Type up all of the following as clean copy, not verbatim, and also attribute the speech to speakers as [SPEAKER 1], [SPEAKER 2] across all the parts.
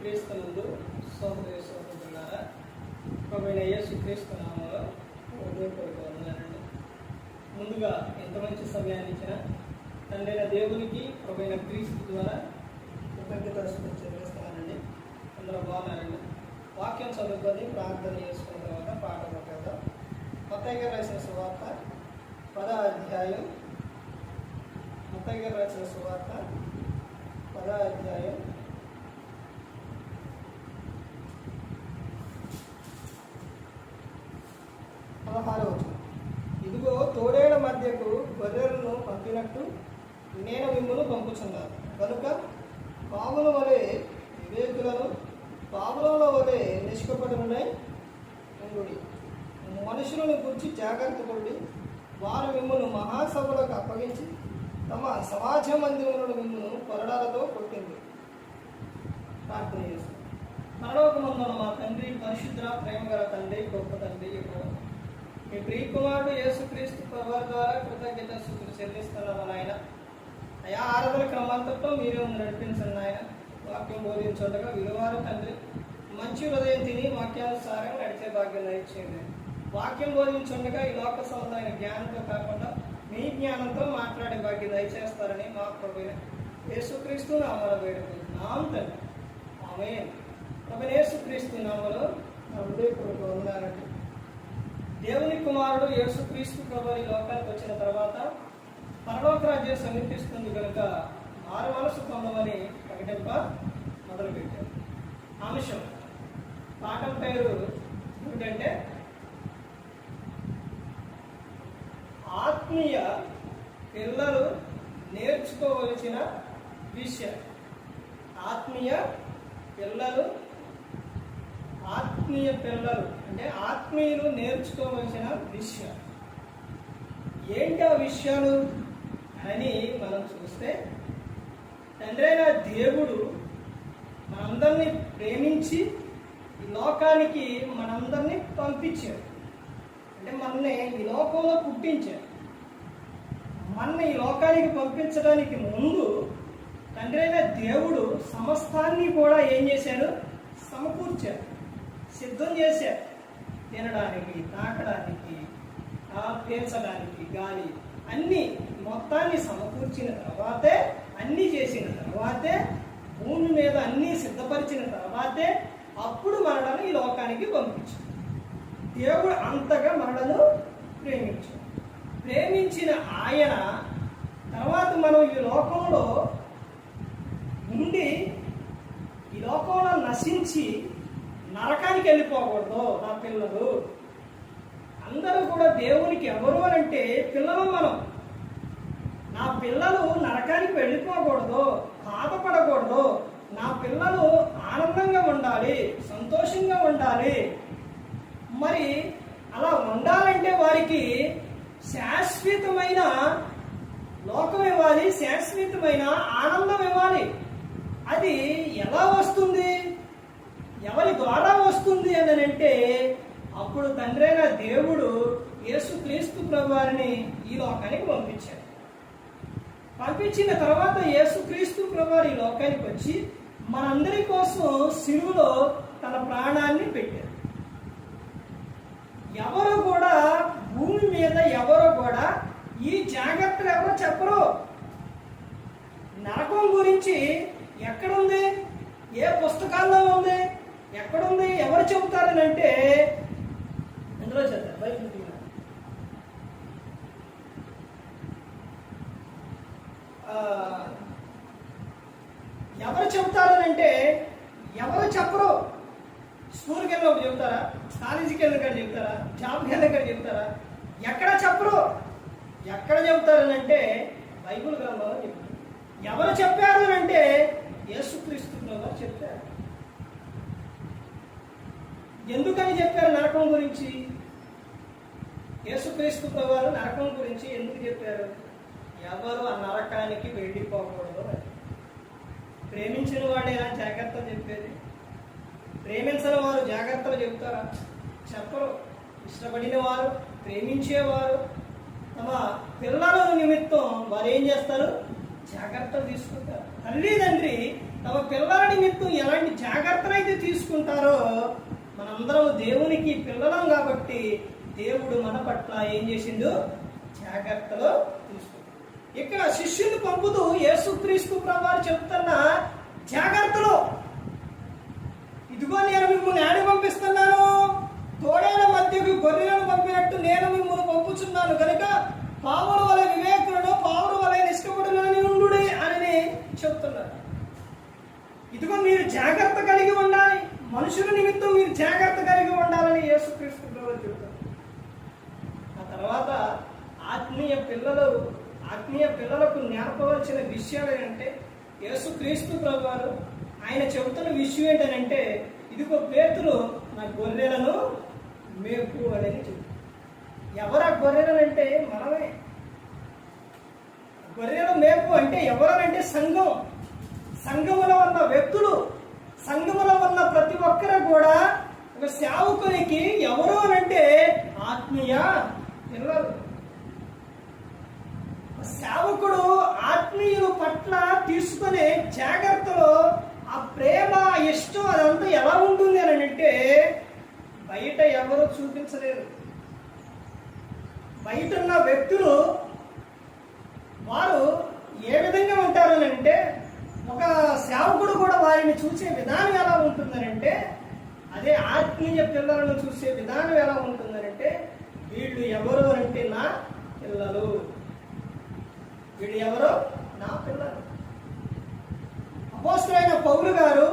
[SPEAKER 1] క్రీస్తునందు సోదరి సోదరులారా, ప్రభువైన యేసు క్రీస్తు నామములో హృదయపూర్వక వందనాలండి. ముందుగా ఎంత మంచి సమయాన్ని ఇచ్చిన తండ్రైన దేవునికి ప్రభువైన క్రీస్తు ద్వారా కృతజ్ఞతాస్తుతులు చెల్లిస్తున్నానండి. అందరూ బాగున్నారండి. వాక్యం చదువుకొని ప్రార్థన చేసుకున్న తర్వాత పాట పట్టేద్దాం. మత్తయి గారు రాసిన సువార్త 10వ అధ్యాయం. మత్తయి గారు రాసిన సువార్త 10వ అధ్యాయం 16వ వచనం. ఇదిగో తోడేళ్ల మధ్యకు గొర్రెలను పంపినట్టు నేను మిమ్మల్ని పంపుచున్నాను. కనుక పావుల వలె వివేకులను, పావుల వలె నిష్కపటులై ఉండుడి. మనుషులను గురించి జాగ్రత్త పడి వారు మిమ్మల్ని మహాసభలకు అప్పగించి తమ సమాజ మందిరములను మిమ్మల్ని కొరడాలతో కొట్టింది. ప్రార్థన చేస్తాం. పరలోకమందున్న మా తండ్రి, పరిశుద్ధ ప్రేమ గల తండ్రి, గొప్ప తండ్రి, మీ ప్రియ కుమారుడు యేసుక్రీస్తు ప్రభువారి ద్వారా కృతజ్ఞతాస్తుతులు చెల్లిస్తున్నాము నాయన. అయా ఆరాధన క్రమంతో మీరే నడిపించండి నాయన. వాక్యం బోధించుండగా విలువారు తండ్రి మంచి హృదయం తిని వాక్యానుసారంగా నడిచే భాగ్యం ఇచ్చేది. వాక్యం బోధించుండగా ఈ లోక సంబంధమైన జ్ఞానంతో కాకుండా మీ జ్ఞానంతో మాట్లాడే భాగ్యం దయచేస్తారని మా ప్రభువైన యేసుక్రీస్తు నామములో వేడుకుంటున్నాం తండ్రి. ఆమేన్. ప్రభువైన యేసుక్రీస్తు నామములో నా హృదయపూర్వక వందనాలండి. దేవుని కుమారుడు యేసుక్రీస్తు ప్రభువు ఈ లోకానికి వచ్చిన తర్వాత పరలోక రాజ్యం సమీపిస్తుంది కనుక మారు మనసు పొందమని ప్రకటింప మొదలుపెట్టారు. అంశం పాఠం పేరు ఏమిటంటే ఆత్మీయ పిల్లలు నేర్చుకోవలసిన విషయం. ఆత్మీయ పిల్లలు అంటే ఆత్మీయులు నేర్చుకోవలసిన విషయం ఏంటి? ఆ విషయాలు అని మనం చూస్తే, తండ్రైన దేవుడు మనందరినీ ప్రేమించి ఈ లోకానికి మనందరినీ పంపించాడు. అంటే మనల్ని ఈ లోకంలో పుట్టించాడు. మనల్ని ఈ లోకానికి పంపించడానికి ముందు తండ్రైన దేవుడు సమస్తాన్ని కూడా ఏం చేశాడు? సమకూర్చాడు, సిద్ధం చేశాడు. తినడానికి, తాకడానికి, పీల్చడానికి గాలి అన్నీ మొత్తాన్ని సమకూర్చిన తర్వాతే, అన్నీ చేసిన తర్వాతే, భూమి మీద అన్నీ సిద్ధపరిచిన తర్వాతే అప్పుడు మనలను ఈ లోకానికి పంపించాడు. దేవుడు అంతగా మనలను ప్రేమించిన ఆయన తర్వాత మనం ఈ లోకంలో ఉండి ఈ లోకంలో నశించి నరకానికి వెళ్ళిపోకూడదు. నా పిల్లలు అందరూ కూడా దేవునికి ఎవరు అని అంటే పిల్లలు మనం. నా పిల్లలు నరకానికి వెళ్ళిపోకూడదు, బాధపడకూడదు. నా పిల్లలు ఆనందంగా ఉండాలి, సంతోషంగా ఉండాలి. మరి అలా ఉండాలంటే వారికి శాశ్వతమైన లోకం ఇవ్వాలి, శాశ్వతమైన ఆనందం ఇవ్వాలి. అది ఎలా వస్తుంది, ఎవరి ద్వారా వస్తుంది అని అంటే అప్పుడు తండ్రైన దేవుడు యేసుక్రీస్తు ప్రభువారిని ఈ లోకానికి పంపించాడు. పంపించిన తర్వాత యేసుక్రీస్తు ప్రభువారు ఈ లోకానికి వచ్చి మనందరి కోసం సిలువలో తన ప్రాణాన్ని పెట్టారు. ఎవరు కూడా భూమి మీద ఎవరు కూడా ఈ జాగ్రత్తలు ఎవరో చెప్పరు. నరకం గురించి ఎక్కడుంది? ఏ పుస్తకాల్లో ఉంది? ఎక్కడుంది? ఎవరు చెబుతారని అంటే ఎందులో చదువు బైబిల్ ఎవరు చెబుతారని అంటే ఎవరు చెప్పరు. స్కూల్కి వెళ్ళినప్పుడు చెప్తారా? కాలేజీకి వెళ్ళినక్కడ చెప్తారా? జాబ్కి వెళ్ళినక్కడ చెప్తారా? ఎక్కడ చెప్పరు. ఎక్కడ చెబుతారని అంటే బైబిల్ గ్రంథంలో చెప్తారు. ఎవరు చెప్పారు అని అంటే యేసుక్రీస్తు ప్రభువు చెప్పారు. ఎందుకని చెప్పారు నరకం గురించి? యేసుక్రీస్తు ప్రభువు నరకం గురించి ఎందుకు చెప్పారు? ఎవరు ఆ నరకానికి వెళ్ళిపోకూడదు అని. ప్రేమించిన వాడేనా జాగ్రత్తలు చెప్పేది? ప్రేమించని వారు జాగ్రత్తలు చెప్తారా? చెప్పరు. ఇష్టపడిన వారు, ప్రేమించేవారు తమ పిల్లల నిమిత్తం వారు ఏం చేస్తారు? జాగ్రత్తలు తీసుకుంటారు. తల్లిదండ్రి తమ పిల్లల నిమిత్తం ఎలాంటి జాగ్రత్తలు అయితే తీసుకుంటారో, మనందరం దేవునికి పిల్లలం కాబట్టి దేవుడు మన పట్ల ఏం చేసిండు? జాగ్రత్తలు తీసుకుంటాడు. ఇక్కడ శిష్యుని పంపుతూ యేసుక్రీస్తు ప్రభువారు చెప్తున్న జాగ్రత్తలు, ఇదిగో నేను మిమ్మల్ని ఏడ పంపిస్తున్నాను, తోడేళ్ల మధ్యకు గొర్రెలను పంపినట్టు నేను మిమ్మల్ని పంపుచున్నాను కనుక పావుల వలె వివేకులను, పావుల వలె నిష్కపటులని ఉండు అని చెప్తున్నారు. ఇదిగో మీరు జాగ్రత్త కలిగి ఉండాలి, మనుషుల నిమిత్తం మీరు జాగ్రత్త కలిగి ఉండాలని యేసుక్రీస్తు ప్రభువు చెప్తారు. ఆ తర్వాత ఆత్మీయ పిల్లలకు నేర్పవలసిన విషయాలు ఏంటంటే, యేసుక్రీస్తు ప్రభువారు ఆయన చెబుతున్న విషయం ఏంటంటే, ఇదిగో పేతురు నా గొర్రెలను మేపు అనేది చెప్తారు. ఎవరా గొర్రెలు అంటే మనమే. గొర్రెలు మేపు అంటే ఎవరంటే సంఘం. సంఘములో ఉన్న వ్యక్తులు, సంఘములో ఉన్న ప్రతి ఒక్కరు కూడా ఒక సేవకునికి ఎవరు అనంటే ఆత్మీయ పిల్లలు. సేవకుడు ఆత్మీయుల పట్ల తీసుకునే జాగ్రత్తలో ఆ ప్రేమ, ఇష్టం అదంతా ఎలా ఉంటుంది అని అంటే బయట ఎవరు చూపించలేరు. బయట ఉన్న వ్యక్తులు వారు ఏ విధంగా ఉంటారు అని అంటే, ఒక సేవకుడు కూడా వారిని చూసే విధానం ఎలా ఉంటుందనంటే, అదే ఆత్మీయ పిల్లలను చూసే విధానం ఎలా ఉంటుందనంటే, వీళ్ళు ఎవరు అంటే నా పిల్లలు, వీళ్ళు ఎవరు నా పిల్లలు. అపోస్తలుడైన పౌలు గారు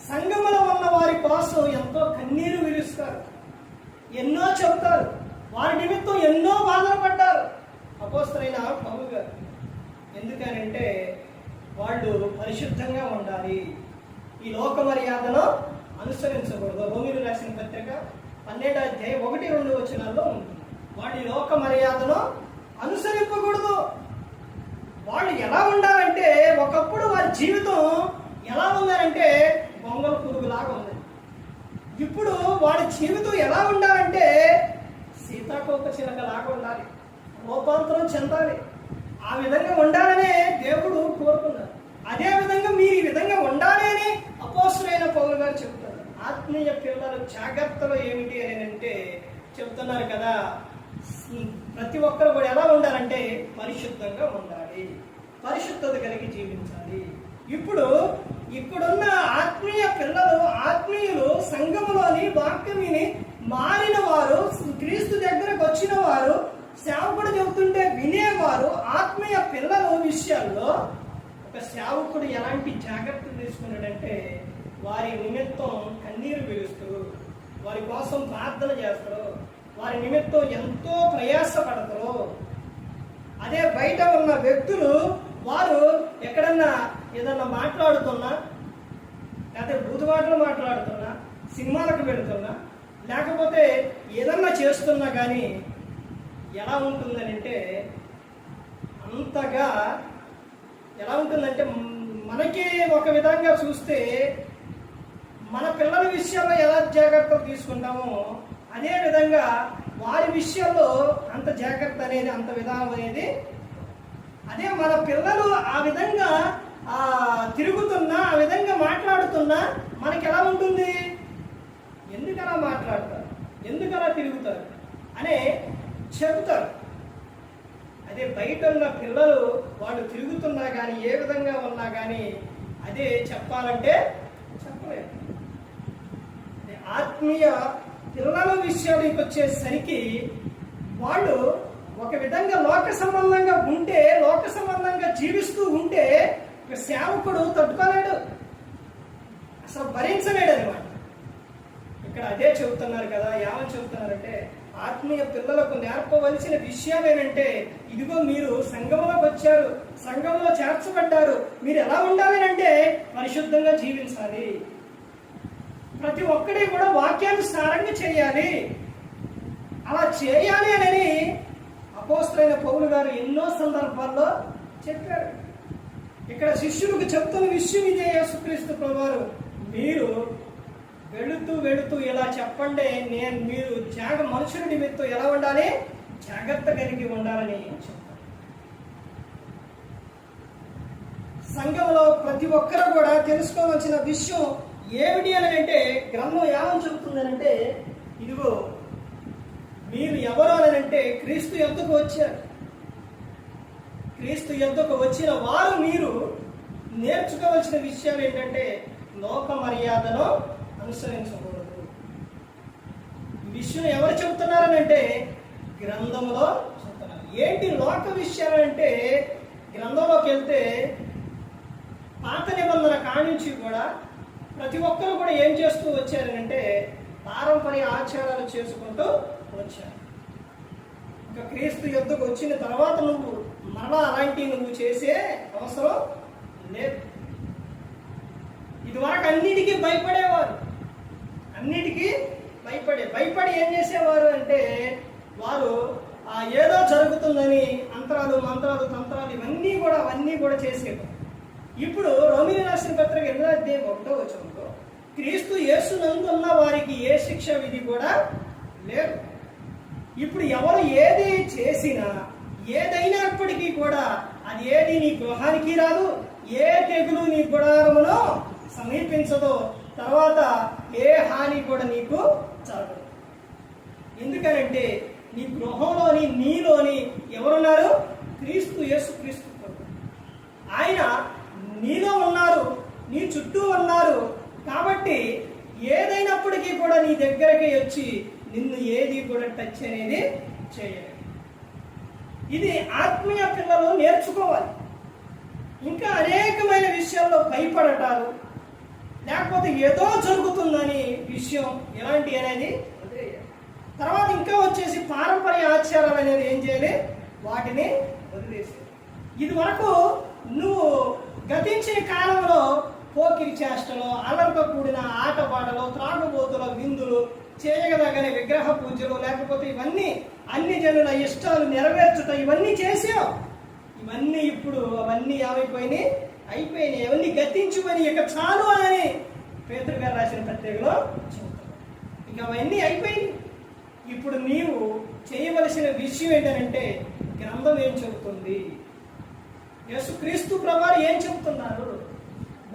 [SPEAKER 1] సంఘములో ఉన్న వారి కోసం ఎంతో కన్నీరు విరుస్తారు, ఎన్నో చెబుతారు, వారి నిమిత్తం ఎన్నో బాధలు పడ్డారు అపోస్తలుడైన పౌలు గారు. ఎందుకనంటే వాళ్ళు పరిశుద్ధంగా ఉండాలి, ఈ లోక మర్యాదను అనుసరించకూడదు. రోమీయులకు రాసిన పత్రిక 12వ అధ్యాయం 1-2 వచనాల్లో ఉంటుంది. వాళ్ళు ఈ లోక మర్యాదను అనుసరింపకూడదు. వాళ్ళు ఎలా ఉండాలంటే, ఒకప్పుడు వారి జీవితం ఎలా ఉండాలంటే బొంగల పురుగులాగా ఉంది. ఇప్పుడు వాడి జీవితం ఎలా ఉండాలంటే సీతాకోక చిలకలాగా ఉండాలి, రూపాంతరం చెందాలి. ఆ విధంగా ఉండాలనే దేవుడు కోరుకున్నారు. అదే విధంగా మీరు ఈ విధంగా ఉండాలి అని అపోస్తలుడైన పౌలు గారు చెప్తారు. ఆత్మీయ పిల్లల జాగ్రత్తలు ఏమిటి అని అంటే చెప్తున్నారు కదా, ప్రతి ఒక్కరు కూడా ఎలా ఉండాలంటే పరిశుద్ధంగా ఉండాలి, పరిశుద్ధత కలిగి జీవించాలి. ఇప్పుడు ఇక్కడున్న ఆత్మీయ పిల్లలు, ఆత్మీయులు, సంఘములోని వాక్యం విని మారిన వారు, క్రీస్తు దగ్గరకు వచ్చిన వారు, సేవకుడు చెబుతుంటే వినేవారు, ఆత్మీయ పిల్లల విషయాల్లో ఒక సేవకుడు ఎలాంటి జాగ్రత్తలు తీసుకున్నాడంటే, వారి నిమిత్తం కన్నీరు విడుస్తారు, వారి కోసం ప్రార్థన చేస్తారు, వారి నిమిత్తం ఎంతో ప్రయాసపడతారు. అదే బయట ఉన్న వ్యక్తులు వారు ఎక్కడన్నా ఏదన్నా మాట్లాడుతున్నా, లేకపోతే బూతుమాటలు మాట్లాడుతున్నా, సినిమాలకు వెళుతున్నా, లేకపోతే ఏదన్నా చేస్తున్నా కానీ ఎలా ఉంటుందని అంటే, అంతగా ఎలా ఉంటుందంటే, మనకి ఒక విధంగా చూస్తే మన పిల్లల విషయంలో ఎలా జాగ్రత్తలు తీసుకుంటామో అదే విధంగా వారి విషయంలో అంత జాగ్రత్త అనేది, అంత విధానం అనేది, అదే మన పిల్లలు ఆ విధంగా తిరుగుతున్నా, ఆ విధంగా మాట్లాడుతున్నా మనకి ఎలా ఉంటుంది, ఎందుకు అలా మాట్లాడతారు, ఎందుకు అలా తిరుగుతారు అనే చెబుతారు. అదే బయట ఉన్న పిల్లలు వాళ్ళు తిరుగుతున్నా కానీ, ఏ విధంగా ఉన్నా కానీ అదే చెప్పాలంటే చెప్పలేరు. ఆత్మీయ పిల్లల విషయానికి వచ్చేసరికి వాళ్ళు ఒక విధంగా లోక సంబంధంగా ఉంటే, లోక సంబంధంగా జీవిస్తూ ఉంటే ఒక సేవకుడు తట్టుకోలేడు, అసలు భరించలేడు అనమాట. ఇక్కడ అదే చెబుతున్నారు కదా, ఏమని చెబుతున్నారంటే, ఆత్మీయ పిల్లలకు నేర్పవలసిన విషయాలు ఏంటంటే, ఇదిగో మీరు సంఘంలోకి వచ్చారు, సంఘంలో చేర్చబడ్డారు, మీరు ఎలా ఉండాలి అంటే పరిశుద్ధంగా జీవించాలి, ప్రతి ఒక్కడి కూడా వాక్యానుసారంగా చేయాలి. అలా చేయాలి అని అపోస్తలుడైన పౌలు గారు ఎన్నో సందర్భాల్లో చెప్పారు. ఇక్కడ శిష్యులకు చెప్తున్న విషయం ఇదే. యేసుక్రీస్తు ప్రభువారు మీరు వెళుతూ ఇలా చెప్పండి, మీరు మనుషుల నిమిత్తం ఎలా ఉండాలి, జాగ్రత్త కలిగి ఉండాలని చెప్తారు. సంఘంలో ప్రతి ఒక్కరు కూడా తెలుసుకోవాల్సిన విషయం ఏమిటి అని అంటే, గ్రంథం ఏమని చెబుతుందనంటే, ఇదిగో మీరు ఎవరు అని అంటే క్రీస్తు యొద్దకు వచ్చారు. క్రీస్తు యొద్దకు వచ్చిన వారు మీరు నేర్చుకోవాల్సిన విషయాలు ఏంటంటే, లోక మర్యాదను అనుసరించకూడదు. ఈ విషయం ఎవరు చెబుతున్నారనంటే గ్రంథంలో చెబుతున్నారు. ఏంటి లోక విషయాలు అంటే, గ్రంథంలోకి వెళ్తే పాత నిబంధన కానించి కూడా ప్రతి ఒక్కరు కూడా ఏం చేస్తూ వచ్చారనంటే పారంపర్య ఆచారాలు చేసుకుంటూ వచ్చారు. ఇంకా క్రీస్తు యుద్ధకు వచ్చిన తర్వాత నువ్వు మరలా అలాంటివి నువ్వు చేసే అవసరం లేదు. ఇదివరకు అన్నిటికీ భయపడేవారు, అన్నిటికీ భయపడి ఏం చేసేవారు అంటే, వారు ఏదో జరుగుతుందని అంతరాలు మంత్రాలు తంత్రాలు అవన్నీ కూడా చేసేవారు. ఇప్పుడు రోమీయులకు రాసిన పత్రిక 8:1 క్రీస్తు యేసునందు ఉన్న వారికి ఏ శిక్ష విధి కూడా లేదు. ఇప్పుడు ఎవరు ఏది చేసినా ఏదైనప్పటికీ కూడా అది ఏది నీ గృహానికి రాదు, ఏ తెగులు నీ గుడారమును సమీపించదో, తర్వాత ఏ హాని కూడా నీకు జరగదు. ఎందుకనంటే నీ గృహంలోని నీలోని ఎవరున్నారు? యేసుక్రీస్తు ఆయన నీలో ఉన్నారు, నీ చుట్టూ ఉన్నారు. కాబట్టి ఏదైనప్పటికీ కూడా నీ దగ్గరికి వచ్చి నిన్ను ఏది కూడా టచ్ అనేది చేయలేదు. ఇది ఆత్మీయ పిల్లలు నేర్చుకోవాలి. ఇంకా అనేకమైన విషయాల్లో భయపడటాలు, లేకపోతే ఏదో జరుగుతుందని విషయం ఎలాంటి అనేది వదిలేయాలి. తర్వాత ఇంకా వచ్చేసి పారంపర్య ఆచారాలు అనేది ఏం చేయాలి? వాటిని వదిలేసి, ఇది వరకు నువ్వు గతించే కాలంలో పోకిరి చేష్టలు, అలర్తో కూడిన ఆటపాటలు, త్రాగుబోతుల విందులు, చేయగలగనే విగ్రహ పూజలు, లేకపోతే ఇవన్నీ అన్ని జనుల ఇష్టాలు నెరవేర్చుట, ఇవన్నీ చేసావు. ఇవన్నీ ఇప్పుడు అవన్నీ అయిపోయినాయి. అవన్నీ గతించుకొని ఇక చాలు అని పేతురు గారు రాసిన పత్రికలో చెబుతారు. ఇక అవన్నీ అయిపోయింది. ఇప్పుడు నీవు చేయవలసిన విషయం ఏంటంటే, గ్రంథం ఏం చెబుతుంది, యేసుక్రీస్తు ప్రభువారు ఏం చెబుతున్నారు,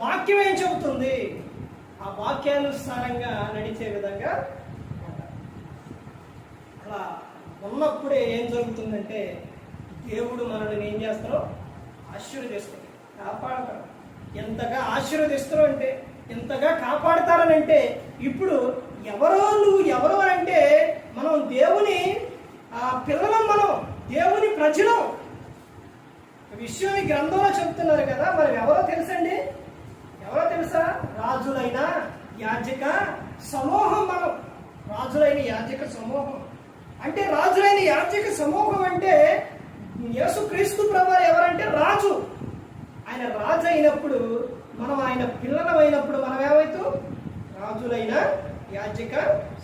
[SPEAKER 1] వాక్యం ఏం చెబుతుంది, ఆ వాక్యానుసారంగా నడిచే విధంగా అలా ఉన్నప్పుడే ఏం జరుగుతుందంటే, దేవుడు మనల్ని ఏం చేస్తారో ఆశీర్వదిస్తాడు, కాపాడతాడు. ఎంతగా ఆశీర్వదిస్తారో అంటే, ఎంతగా కాపాడతారనంటే, ఇప్పుడు నువ్వు ఎవరు అంటే మనం దేవుని పిల్లలం, మనం దేవుని ప్రజలం. విషయం ఈ గ్రంథంలో చెప్తున్నారు కదా. మరి ఎవరో తెలుసండి? ఎవరో తెలుసా? రాజులైన యాజక సమూహం. మనం రాజులైన యాజక సమూహం అంటే, రాజులైన యాజక సమూహం అంటే యేసుక్రీస్తు ప్రభువారు ఎవరంటే రాజు. ఆయన రాజు అయినప్పుడు మనం ఆయన పిల్లలమైనప్పుడు మనం ఏమైతాం? రాజులైన యాజక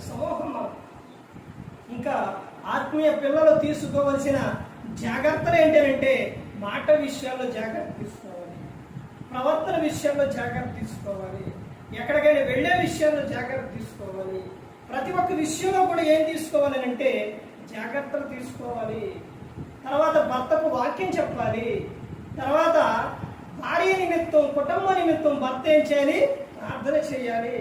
[SPEAKER 1] సమూహం. ఇంకా ఆత్మీయ పిల్లలు తీసుకోవలసిన జాగ్రత్తలు ఏంటంటే, మాట విషయాల్లో జాగ్రత్త తీసుకోవాలి, ప్రవర్తన విషయాల్లో జాగ్రత్త తీసుకోవాలి, ఎక్కడికైనా వెళ్ళే విషయాల్లో జాగ్రత్త తీసుకోవాలి. ప్రతి ఒక్క విషయంలో కూడా ఏం తీసుకోవాలి అంటే జాగ్రత్తలు తీసుకోవాలి. తర్వాత భర్తకు వాక్యం చెప్పాలి. తర్వాత భార్య నిమిత్తం, కుటుంబ నిమిత్తం భర్త ఏం చేయాలి? ప్రార్థన చేయాలి.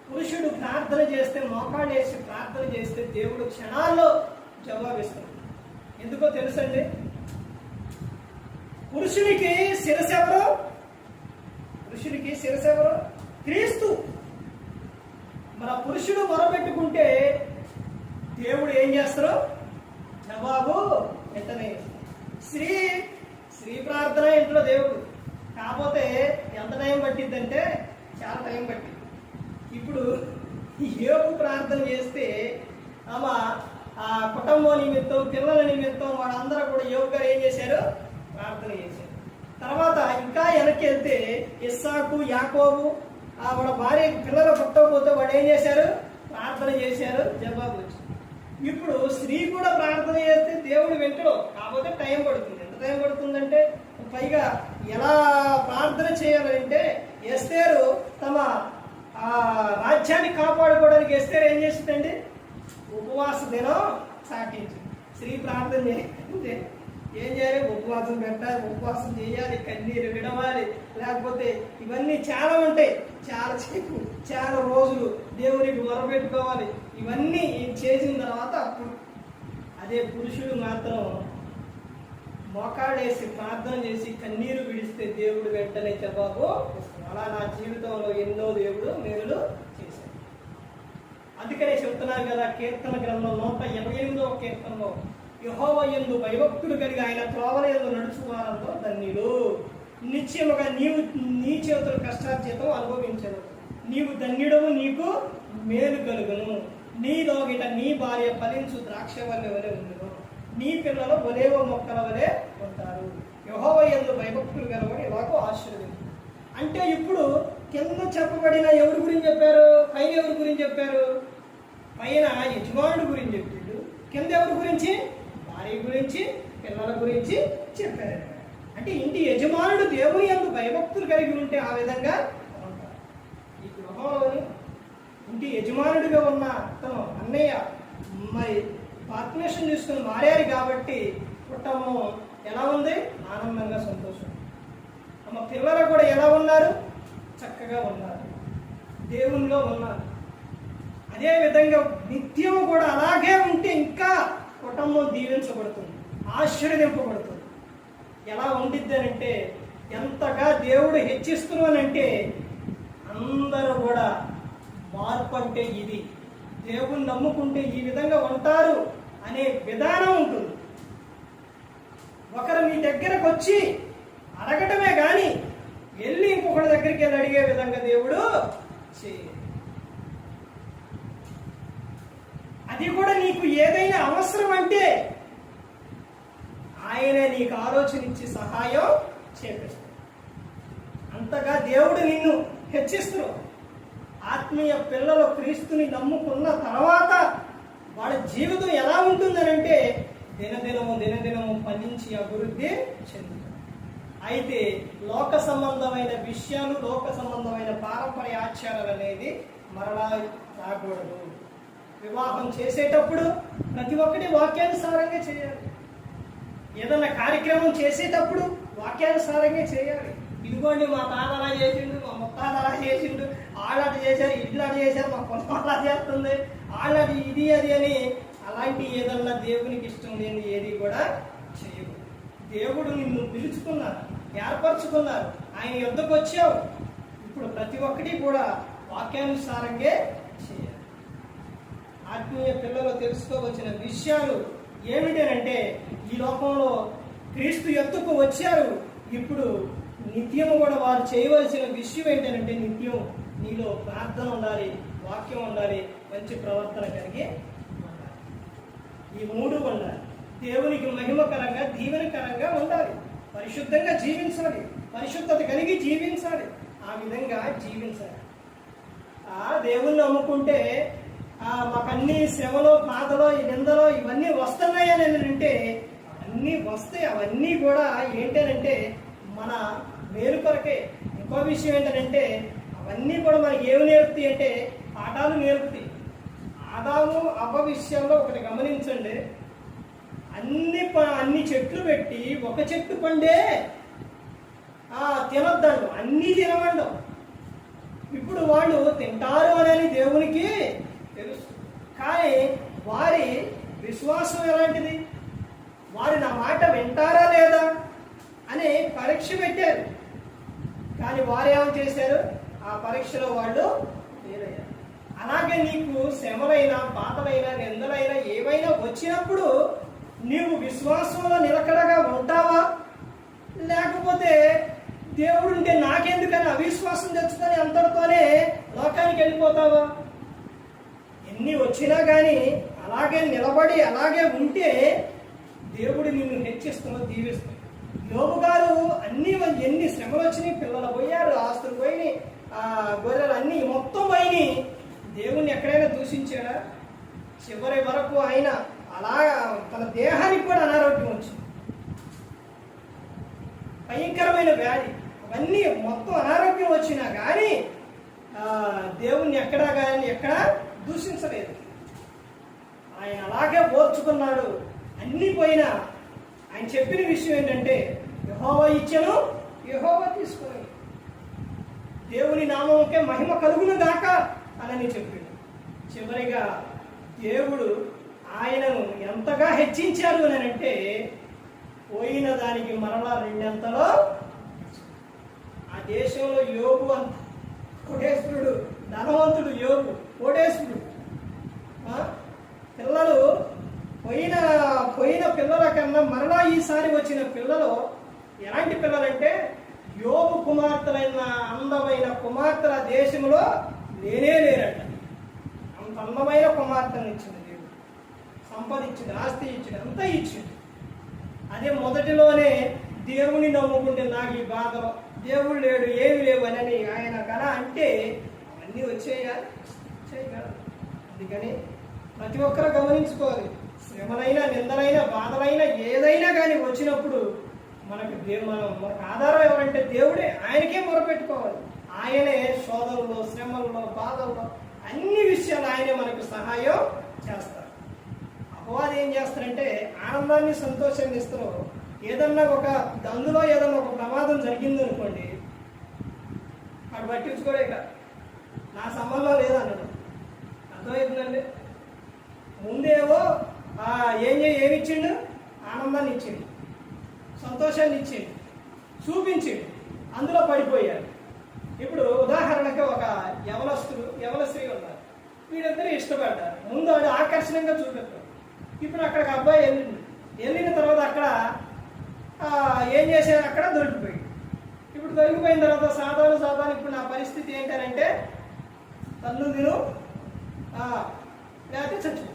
[SPEAKER 1] పురుషుడు ప్రార్థన చేస్తే, మోకాళ్ళు వేసి ప్రార్థన చేస్తే దేవుడు క్షణాల్లో జవాబిస్తాడు. ఎందుకో తెలుసండి? పురుషునికి శిరస్సు ఎవరు? క్రీస్తు. మన పురుషుడు మొరపెట్టుకుంటే దేవుడు ఏం చేస్తారు? జవాబు వెంటనే. స్త్రీ ప్రార్థన ఇంట్లో దేవుడు. కాకపోతే ఎంత టైం పట్టిద్దంటే చాలా టైం పట్టింది. ఇప్పుడు యోబు ప్రార్థన చేస్తే ఆ కుటుంబం నిమిత్తం, పిల్లల నిమిత్తం వాళ్ళందరూ కూడా యోబు గారు ఏం చేశారు? ప్రార్థన చేశారు. తర్వాత ఇంకా వెనక్కి వెళ్తే ఇస్సాకు, యాకోబు వాళ్ళ భార్య పిల్లలు పుట్టకపోతే వాడు ఏం చేశారు? ప్రార్థన చేశారు, జవాబు వచ్చింది. ఇప్పుడు స్త్రీ కూడా ప్రార్థన చేస్తే దేవుడు వింటడు. కాకపోతే టైం పడుతుంది. ఎంత టైం పడుతుందంటే, పైగా ఎలా ప్రార్థన చేయాలంటే, ఎస్తేరు తమ రాజ్యాన్ని కాపాడుకోవడానికి ఎస్తేరు ఏం చేసిందండి? ఉపవాస దినం సాటించింది. స్త్రీ ప్రార్థన చేస్తే ఏం చేయాలి? ఉపవాసం పెట్టాలి, ఉపవాసం చేయాలి, కన్నీరు విడవాలి, లేకపోతే ఇవన్నీ చాలా ఉంటాయి. చాలా సేపు, చాలా రోజులు దేవునికి మొరపెట్టుకోవాలి. ఇవన్నీ చేసిన తర్వాత అప్పుడు అదే పురుషుడు మాత్రం మోకాళ్ళేసి ప్రార్థన చేసి కన్నీరు విడిస్తే దేవుడు వెంటనే జవాబు ఇస్తాడు. అలా నా జీవితంలో ఎన్నో దేవుడు మేలులు చేశాడు. అందుకనే చెప్తున్నారు కదా, కీర్తన గ్రంథం 188వ కీర్తనలో, యెహోవా యందు భయభక్తులు కలిగి ఆయన త్రోవల యందు నడుచువారంలో ధన్యులు. నిశ్చయముగా నీవు నీ చేతుల కష్టార్జితం అనుభవించదు. నీవు ధన్యుడవు, నీకు మేలు కలుగును. నీ లోగిట నీ భార్య ఫలించు ద్రాక్షవల్లి వలె ఉండును. నీ పిల్లలు ఒలేవ మొక్కల వలె ఉంటారు. యెహోవా యందు భయభక్తులు కలవని ఇలాగో ఆశీర్వదించు. అంటే ఇప్పుడు కింద చెప్పబడిన ఎవరి గురించి చెప్పారు? పైన ఎవరి గురించి చెప్పారు? పైన యజమానుడు గురించి చెప్పిండు. కింద ఎవరి గురించి? భార్య గురించి, పిల్లల గురించి చెప్పారు. అంటే ఇంటి యజమానుడు దేవుని యందు భయభక్తులు కలిగి ఉంటే ఆ విధంగా ఉంటారు. ఈ గృహంలోని ఇంటి యజమానుడిగా ఉన్న అతను అన్నయ్య మరి పార్ట్నర్షిప్ తీసుకుని మారారు కాబట్టి కుటుంబం ఎలా ఉంది? ఆనందంగా, సంతోషం. అమ్మ పిల్లలు కూడా ఎలా ఉన్నారు? చక్కగా ఉన్నారు, దేవునిలో ఉన్నారు. అదే విధంగా నిత్యం కూడా అలాగే ఉంటే ఇంకా కుటుంబం దీవించబడుతుంది, ఆశీర్వదింపబడుతుంది. ఎలా ఉండిద్ది అంటే, ఎంతగా దేవుడు హెచ్చిస్తున్నానంటే అందరూ కూడా మార్పు అంటే ఇది, దేవుని నమ్ముకుంటే ఈ విధంగా ఉంటారు అనే విధానం ఉంటుంది. ఒకరు మీ దగ్గరకు వచ్చి అడగటమే కానీ వెళ్ళి ఇంకొకటి దగ్గరికి వెళ్ళి అడిగే విధంగా దేవుడు చేయడు. అది కూడా నీకు ఏదైనా అవసరం అంటే ఆయన నీకు ఆలోచన ఇచ్చి సహాయం చేపిస్తాడు. అంతగా దేవుడు నిన్ను హెచ్చిస్తున్నాడు. ఆత్మీయ పిల్లలు క్రీస్తుని నమ్ముకున్న తర్వాత వాళ్ళ జీవితం ఎలా ఉంటుందనంటే దినదినము ఫలించి అభివృద్ధి చెందుతుంది. అయితే లోక సంబంధమైన విషయాలు, లోక సంబంధమైన పారంపర్య ఆచారాలు అనేది మరలా రాకూడదు. వివాహం చేసేటప్పుడు ప్రతి ఒక్కటి వాక్యానుసారంగా చేయాలి. ఏదన్నా కార్యక్రమం చేసేటప్పుడు వాక్యానుసారంగా చేయాలి. ఇదిగోండి మా తాత అలా చేసిండు, మా ముత్తాత అలా చేసిండు, ఆళ్ళటి చేశారు, ఇట్లాంటి చేశారు, మా పొలం అలా చేస్తుంది, ఆళ్ళటి ఇది అది అని అలాంటి ఏదన్నా దేవునికి ఇష్టం లేని ఏది కూడా చేయకూడదు. దేవుడు నిన్ను పిలుచుకున్నారు, ఏర్పరచుకున్నారు, ఆయన యుద్ధకు వచ్చావు. ఇప్పుడు ప్రతి ఒక్కటి కూడా వాక్యానుసారంగా చేయాలి. ఆత్మీయ పిల్లలు తెలుసుకోవలసిన విషయాలు ఏమిటంటే, ఈ లోకంలో క్రీస్తు యుద్ధకు వచ్చారు. ఇప్పుడు నిత్యము కూడా వారు చేయవలసిన విషయం ఏంటంటే, నిత్యం నీలో ప్రార్థన ఉండాలి, వాక్యం ఉండాలి, మంచి ప్రవర్తన కలిగి ఉండాలి. ఈ మూడు ఉండాలి. దేవునికి మహిమకరంగా, దీవెనకరంగా ఉండాలి, పరిశుద్ధంగా జీవించాలి, పరిశుద్ధత కలిగి జీవించాలి, ఆ విధంగా జీవించాలి. దేవుణ్ణి నమ్ముకుంటే మాకన్నీ శ్రమలో, బాధలో, ఈ నిందలో ఇవన్నీ వస్తున్నాయని అంటే అన్నీ వస్తాయి. అవన్నీ కూడా ఏంటంటే మన మేలు కొరకే. ఇంకో విషయం ఏంటంటే, అవన్నీ కూడా మనకి ఏమి నేర్పుతాయి అంటే పాఠాలు నేర్పుతాయి. ఆదాము అవ్వ విషయంలో ఒకటి గమనించండి, అన్ని చెట్లు పెట్టి ఒక చెట్టు పండే తినొద్దండు, అన్నీ తినమండం. ఇప్పుడు వాళ్ళు తింటారు అని దేవునికి తెలుసు, కానీ వారి విశ్వాసం ఎలాంటిది, వారు నా మాట వింటారా లేదా అని పరీక్ష పెట్టారు. కానీ వారు ఏమని చేశారు? ఆ పరీక్షలో వాళ్ళు ఫెయిలయ్యారు. అలాగే నీకు శ్రమలైనా, బాధలైనా, నిందలైనా ఏవైనా వచ్చినప్పుడు నీవు విశ్వాసంలో నిలకడగా ఉంటావా, లేకపోతే దేవుడు ఉంటే నాకెందుకని అవిశ్వాసం తెచ్చుకొని అంతటితోనే లోకానికి వెళ్ళిపోతావా? ఎన్ని వచ్చినా కానీ అలాగే నిలబడి అలాగే ఉంటే దేవుడు నిన్ను హెచ్చిస్తున్నాడు, దీవిస్తున్నాడు. యోబు గారు ఎన్ని శ్రమలు వచ్చినాయి, పిల్లలు పోయారు, ఆస్తులు పోయినాయి, గొర్రెలు అన్నీ మొత్తం పోయినాయి. దేవుణ్ణి ఎక్కడైనా దూషించాడా? చివరి వరకు ఆయన అలా తన దేహానికి కూడా అనారోగ్యం వచ్చింది, భయంకరమైన వ్యాధి, అవన్నీ మొత్తం అనారోగ్యం వచ్చినా కానీ దేవుణ్ణి ఎక్కడా దూషించలేదు. ఆయన అలాగే ఓర్చుకున్నాడు. అన్ని పోయినా ఆయన చెప్పిన విషయం ఏంటంటే యెహోవా ఇచ్చెను, యెహోవా తీసుకొని, దేవుని నామముకే మహిమ కలుగును గాక అని చెప్పిండు. చివరిగా దేవుడు ఆయనను ఎంతగా హెచ్చించారు అని అంటే పోయిన దానికి మరలా రెండంతలో. ఆ దేశంలో యోబు అంత కోటేశ్వరుడు, ధనవంతుడు యోబు కోటేశ్వరుడు. పిల్లలు పోయిన పిల్లల కన్నా మరలా ఈసారి వచ్చిన పిల్లలు ఎలాంటి పిల్లలంటే యోబు కుమార్తెలైన అందమైన కుమార్తెల దేశంలో లేరంట. అంత అందమైన కుమార్తెను ఇచ్చింది దేవుడు, సంపద ఇచ్చింది, ఆస్తి ఇచ్చింది, అంతా ఇచ్చింది. అదే మొదటిలోనే దేవుని నమ్ముకుంటే నాకు ఈ బాధలో దేవుడు లేడు, ఏమి లేవు అని ఆయన కళ అంటే అవన్నీ వచ్చేయాలి, చేయగలరు. అందుకని ప్రతి ఒక్కరు గమనించుకోవాలి. శ్రమలైనా, నిందలైనా, బాధలైనా ఏదైనా కానీ వచ్చినప్పుడు మనకు ఆధారం ఎవరంటే దేవుడే. ఆయనకే మొరపెట్టుకోవాలి. ఆయనే శోధనలో, శ్రమల్లో, బాధల్లో అన్ని విషయాలు ఆయనే మనకు సహాయం చేస్తారు. అపవాది ఏం చేస్తారంటే ఆనందాన్ని, సంతోషాన్ని ఇస్తారు. ఏదన్నా అందులో ఏదన్నా ఒక ప్రమాదం జరిగింది అనుకోండి, వాడు పట్టించుకోలేక నా సంబంధం లేదన్నాడు. అర్థమవుతుందండి. ముందేవో ఏమిచ్చిండు? ఆనందాన్ని ఇచ్చిండు, సంతోషాన్ని ఇచ్చిండు, చూపించిండు, అందులో పడిపోయాడు. ఇప్పుడు ఉదాహరణకి ఒక యవన స్త్రీ ఉన్నారు. వీళ్ళిద్దరూ ఇష్టపడ్డారు. ముందు వాడు ఆకర్షణంగా చూపెట్టారు. ఇప్పుడు అక్కడికి అబ్బాయి వెళ్ళిన తర్వాత అక్కడ ఏం చేశారు? అక్కడ దొరికిపోయింది. ఇప్పుడు దొరికిపోయిన తర్వాత సాధారణ ఇప్పుడు నా పరిస్థితి ఏంటంటే తల్లు తిను లేకపోతే చచ్చిపో.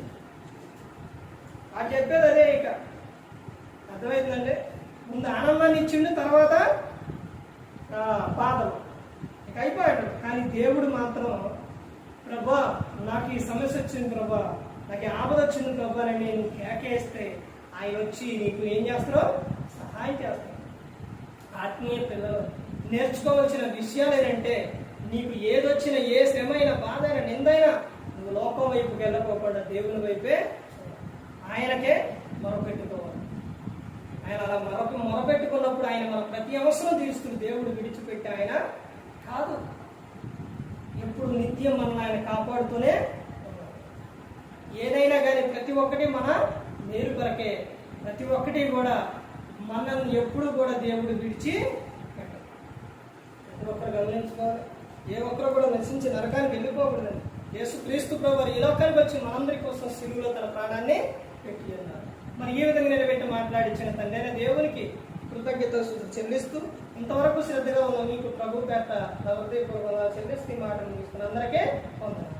[SPEAKER 1] అది చెప్పేది అదే. ఇక అర్థమైందండి. ముందు ఆనందాన్ని ఇచ్చిండు, తర్వాత బాధలు. ఇక అయిపోయాడు. కానీ దేవుడు మాత్రం ప్రభా నాకు ఈ సమస్య వచ్చింది ప్రభా, నాకు ఆపద వచ్చింది ప్రభా అని నేను కేకేస్తే ఆయన వచ్చి నీకు ఏం చేస్తారో సహాయం చేస్తాడు. ఆత్మీయ పిల్లలు నేర్చుకోవాల్సిన విషయాలు ఏంటంటే నీకు ఏదొచ్చినా, ఏ శ్రమైనా, బాధ అయినా, నిందైనా నువ్వు లోకం వైపుకి వెళ్ళకోకుండా దేవుని వైపే ఆయనకే మొరపెట్టుకోవాలి. ఆయన అలా మొరపెట్టుకున్నప్పుడు ఆయన మన ప్రతి అవసరం తీరుస్తుంది. దేవుడు విడిచిపెట్టి ఆయన కాదు, ఎప్పుడు నిత్యం మనల్ని ఆయన కాపాడుతూనే ఏదైనా కానీ ప్రతి ఒక్కటి మన మేలు కొరకే. ప్రతి ఒక్కటి కూడా మనల్ని ఎప్పుడు కూడా దేవుడు విడిచి పెట్టాలి. ప్రతి ఒక్కరు గమనించుకోవాలి. ఏ ఒక్కరు కూడా నశించి నరకానికి వెళ్ళిపోకూడదండి. యేసుక్రీస్తు ప్రభువు ఈ లోకానికి వచ్చి మనందరి కోసం సిలువలో తన ప్రాణాన్ని పెట్టి ఉన్నారు. మరి ఈ విధంగా నిలబెట్టి మాట్లాడించిన తండ్రి దేవునికి కృతజ్ఞత చెల్లిస్తూ ఇంతవరకు శ్రద్ధగా ఉన్న మీకు ప్రభు పేట చెల్లిస్తూ ఈ మాటలు ముగిస్తున్న అందరికీ వందనాలు.